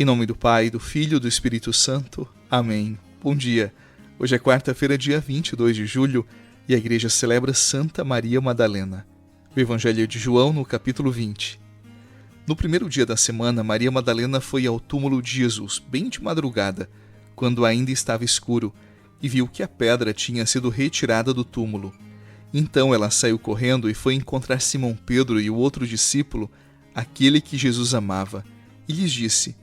Em nome do Pai, do Filho e do Espírito Santo. Amém. Bom dia. Hoje é quarta-feira, dia 22 de julho, e a igreja celebra Santa Maria Madalena. O Evangelho de João, no capítulo 20. No primeiro dia da semana, Maria Madalena foi ao túmulo de Jesus, bem de madrugada, quando ainda estava escuro, e viu que a pedra tinha sido retirada do túmulo. Então ela saiu correndo e foi encontrar Simão Pedro e o outro discípulo, aquele que Jesus amava, e lhes disse: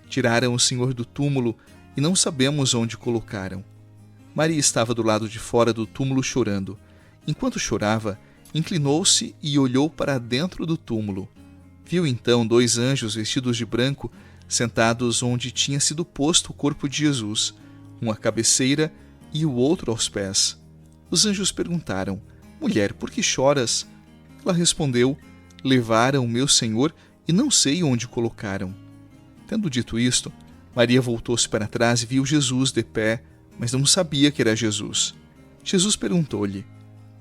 Tiraram o Senhor do túmulo e não sabemos onde colocaram. Maria estava do lado de fora do túmulo chorando. Enquanto chorava, inclinou-se e olhou para dentro do túmulo. Viu então 2 anjos vestidos de branco, sentados onde tinha sido posto o corpo de Jesus, um à cabeceira e o outro aos pés. Os anjos perguntaram: Mulher, por que choras? Ela respondeu: Levaram o meu Senhor e não sei onde colocaram. Tendo dito isto, Maria voltou-se para trás e viu Jesus de pé, mas não sabia que era Jesus. Jesus perguntou-lhe: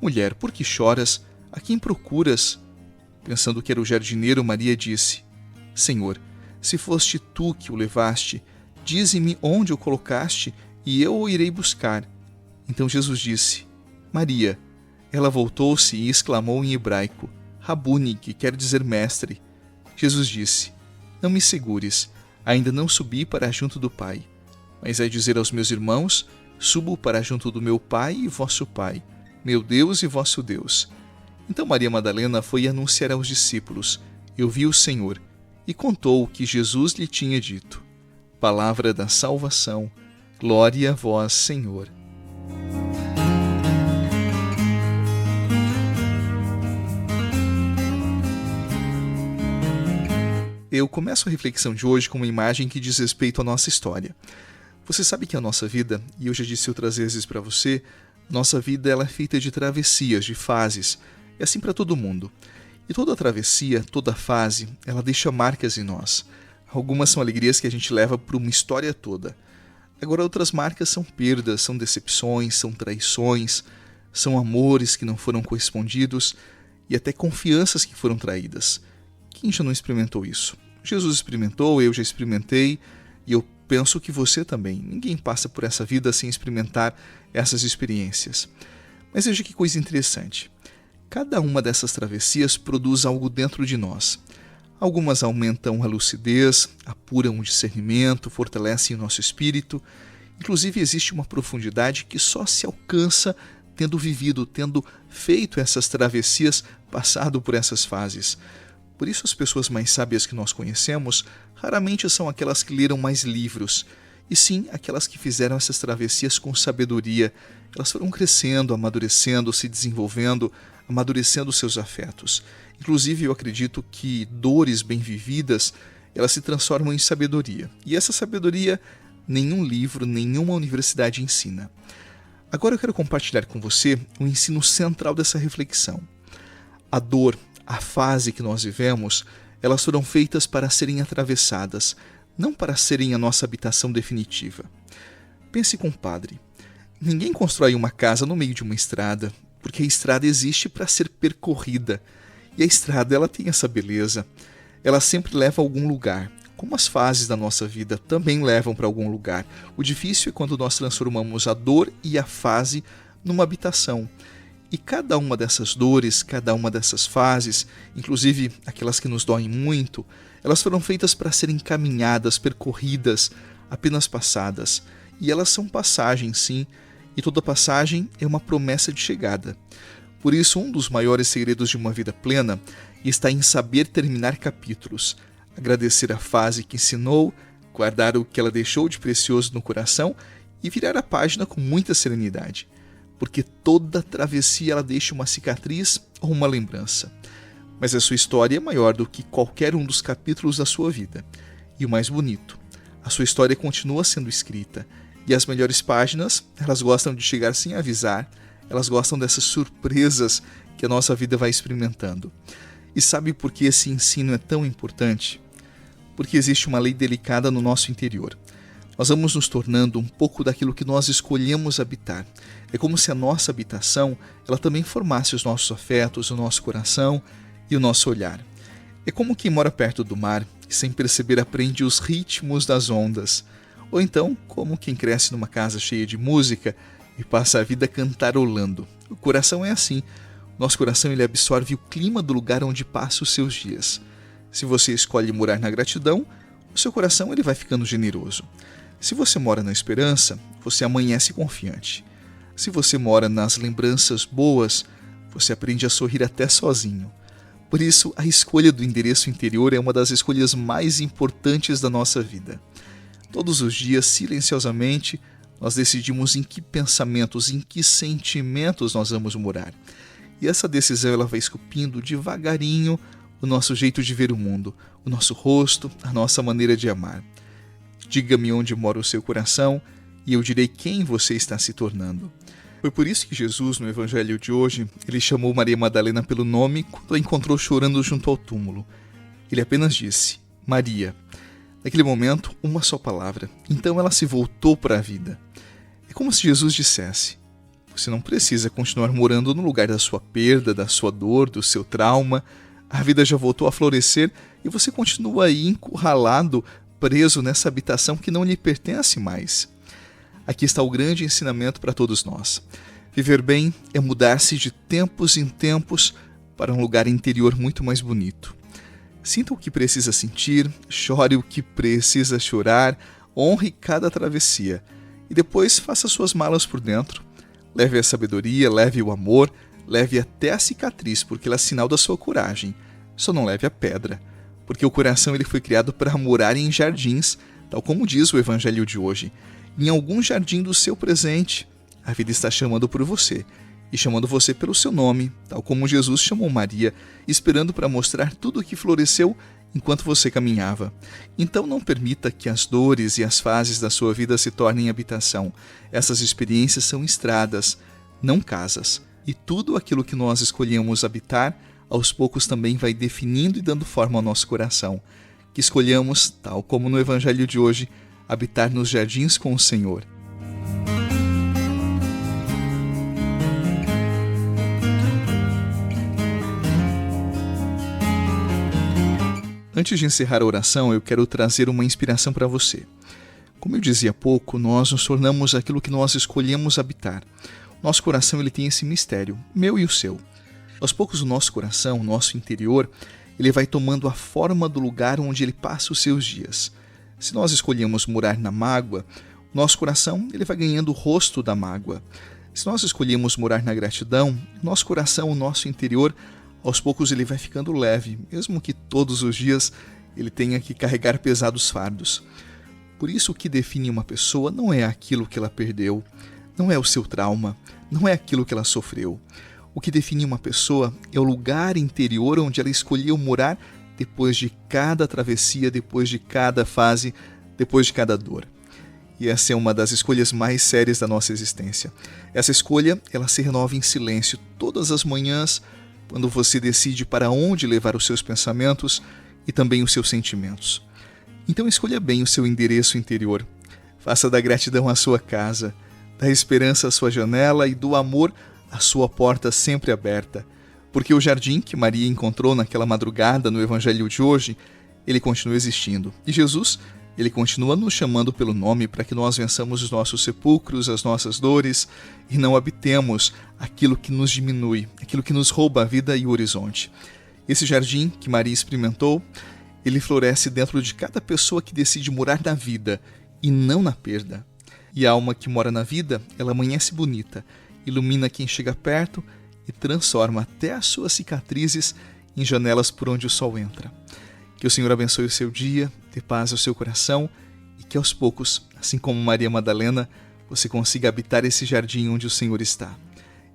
Mulher, por que choras? A quem procuras? Pensando que era o jardineiro, Maria disse: Senhor, se foste tu que o levaste, dize-me onde o colocaste e eu o irei buscar. Então Jesus disse: Maria. Ela voltou-se e exclamou em hebraico: Rabuni, que quer dizer mestre. Jesus disse: Não me segures, ainda não subi para junto do Pai. Mas é dizer aos meus irmãos: Subo para junto do meu Pai e vosso Pai, meu Deus e vosso Deus. Então Maria Madalena foi anunciar aos discípulos: Eu vi o Senhor, e contou o que Jesus lhe tinha dito. Palavra da salvação. Glória a vós, Senhor. Eu começo a reflexão de hoje com uma imagem que diz respeito à nossa história. Você sabe que a nossa vida, e eu já disse outras vezes para você, nossa vida ela é feita de travessias, de fases. É assim para todo mundo. E toda travessia, toda fase, ela deixa marcas em nós. Algumas são alegrias que a gente leva por uma história toda. Agora outras marcas são perdas, são decepções, são traições, são amores que não foram correspondidos e até confianças que foram traídas. Quem já não experimentou isso? Jesus experimentou, eu já experimentei e eu penso que você também. Ninguém passa por essa vida sem experimentar essas experiências. Mas veja que coisa interessante. Cada uma dessas travessias produz algo dentro de nós. Algumas aumentam a lucidez, apuram o discernimento, fortalecem o nosso espírito. Inclusive existe uma profundidade que só se alcança tendo vivido, tendo feito essas travessias, passado por essas fases. Por isso as pessoas mais sábias que nós conhecemos raramente são aquelas que leram mais livros, e sim aquelas que fizeram essas travessias com sabedoria. Elas foram crescendo, amadurecendo, se desenvolvendo, amadurecendo seus afetos. Inclusive eu acredito que dores bem vividas, elas se transformam em sabedoria. E essa sabedoria nenhum livro, nenhuma universidade ensina. Agora eu quero compartilhar com você o ensino central dessa reflexão. A dor, a fase que nós vivemos, elas foram feitas para serem atravessadas, não para serem a nossa habitação definitiva. Pense com o padre. Ninguém constrói uma casa no meio de uma estrada, porque a estrada existe para ser percorrida. E a estrada ela tem essa beleza. Ela sempre leva a algum lugar, como as fases da nossa vida também levam para algum lugar. O difícil é quando nós transformamos a dor e a fase numa habitação. E cada uma dessas dores, cada uma dessas fases, inclusive aquelas que nos doem muito, elas foram feitas para serem caminhadas, percorridas, apenas passadas. E elas são passagem, sim, e toda passagem é uma promessa de chegada. Por isso, um dos maiores segredos de uma vida plena está em saber terminar capítulos, agradecer a fase que ensinou, guardar o que ela deixou de precioso no coração e virar a página com muita serenidade. Porque toda travessia ela deixa uma cicatriz ou uma lembrança. Mas a sua história é maior do que qualquer um dos capítulos da sua vida. E o mais bonito, a sua história continua sendo escrita. E as melhores páginas, elas gostam de chegar sem avisar, elas gostam dessas surpresas que a nossa vida vai experimentando. E sabe por que esse ensino é tão importante? Porque existe uma lei delicada no nosso interior. Nós vamos nos tornando um pouco daquilo que nós escolhemos habitar. É como se a nossa habitação ela também formasse os nossos afetos, o nosso coração e o nosso olhar. É como quem mora perto do mar e sem perceber aprende os ritmos das ondas. Ou então, como quem cresce numa casa cheia de música e passa a vida cantarolando. O coração é assim. Nosso coração ele absorve o clima do lugar onde passa os seus dias. Se você escolhe morar na gratidão, o seu coração ele vai ficando generoso. Se você mora na esperança, você amanhece confiante. Se você mora nas lembranças boas, você aprende a sorrir até sozinho. Por isso, a escolha do endereço interior é uma das escolhas mais importantes da nossa vida. Todos os dias, silenciosamente, nós decidimos em que pensamentos, em que sentimentos nós vamos morar. E essa decisão ela vai esculpindo devagarinho o nosso jeito de ver o mundo, o nosso rosto, a nossa maneira de amar. Diga-me onde mora o seu coração e eu direi quem você está se tornando. Foi por isso que Jesus, no Evangelho de hoje, ele chamou Maria Madalena pelo nome quando a encontrou chorando junto ao túmulo. Ele apenas disse, Maria. Naquele momento, uma só palavra. Então ela se voltou para a vida. É como se Jesus dissesse, você não precisa continuar morando no lugar da sua perda, da sua dor, do seu trauma. A vida já voltou a florescer e você continua aí encurralado, preso nessa habitação que não lhe pertence mais. Aqui está o grande ensinamento para todos nós. Viver bem é mudar-se de tempos em tempos para um lugar interior muito mais bonito. Sinta o que precisa sentir, chore o que precisa chorar, honre cada travessia e depois faça suas malas por dentro. Leve a sabedoria, leve o amor, leve até a cicatriz, porque ela é sinal da sua coragem. Só não leve a pedra, porque o coração ele foi criado para morar em jardins, tal como diz o Evangelho de hoje. Em algum jardim do seu presente, a vida está chamando por você, e chamando você pelo seu nome, tal como Jesus chamou Maria, esperando para mostrar tudo o que floresceu enquanto você caminhava. Então não permita que as dores e as fases da sua vida se tornem habitação. Essas experiências são estradas, não casas. E tudo aquilo que nós escolhemos habitar, aos poucos também vai definindo e dando forma ao nosso coração. Que escolhamos, tal como no Evangelho de hoje, habitar nos jardins com o Senhor. Antes de encerrar a oração, eu quero trazer uma inspiração para você. Como eu dizia há pouco, nós nos tornamos aquilo que nós escolhemos habitar. O nosso coração ele tem esse mistério, meu e o seu. Aos poucos o nosso coração, o nosso interior, ele vai tomando a forma do lugar onde ele passa os seus dias. Se nós escolhemos morar na mágoa, o nosso coração ele vai ganhando o rosto da mágoa. Se nós escolhemos morar na gratidão, o nosso coração, o nosso interior, aos poucos ele vai ficando leve, mesmo que todos os dias ele tenha que carregar pesados fardos. Por isso o que define uma pessoa não é aquilo que ela perdeu, não é o seu trauma, não é aquilo que ela sofreu. O que define uma pessoa é o lugar interior onde ela escolheu morar depois de cada travessia, depois de cada fase, depois de cada dor. E essa é uma das escolhas mais sérias da nossa existência. Essa escolha, ela se renova em silêncio todas as manhãs, quando você decide para onde levar os seus pensamentos e também os seus sentimentos. Então escolha bem o seu endereço interior. Faça da gratidão a sua casa, da esperança a sua janela e do amor a sua porta sempre aberta. Porque o jardim que Maria encontrou naquela madrugada no Evangelho de hoje, ele continua existindo. E Jesus, ele continua nos chamando pelo nome para que nós vençamos os nossos sepulcros, as nossas dores e não habitemos aquilo que nos diminui, aquilo que nos rouba a vida e o horizonte. Esse jardim que Maria experimentou, ele floresce dentro de cada pessoa que decide morar na vida e não na perda. E a alma que mora na vida, ela amanhece bonita, ilumina quem chega perto e transforma até as suas cicatrizes em janelas por onde o sol entra. Que o Senhor abençoe o seu dia, dê paz ao seu coração e que aos poucos, assim como Maria Madalena, você consiga habitar esse jardim onde o Senhor está.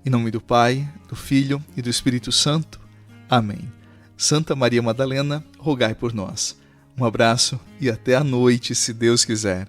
Em nome do Pai, do Filho e do Espírito Santo. Amém. Santa Maria Madalena, rogai por nós. Um abraço e até a noite, se Deus quiser.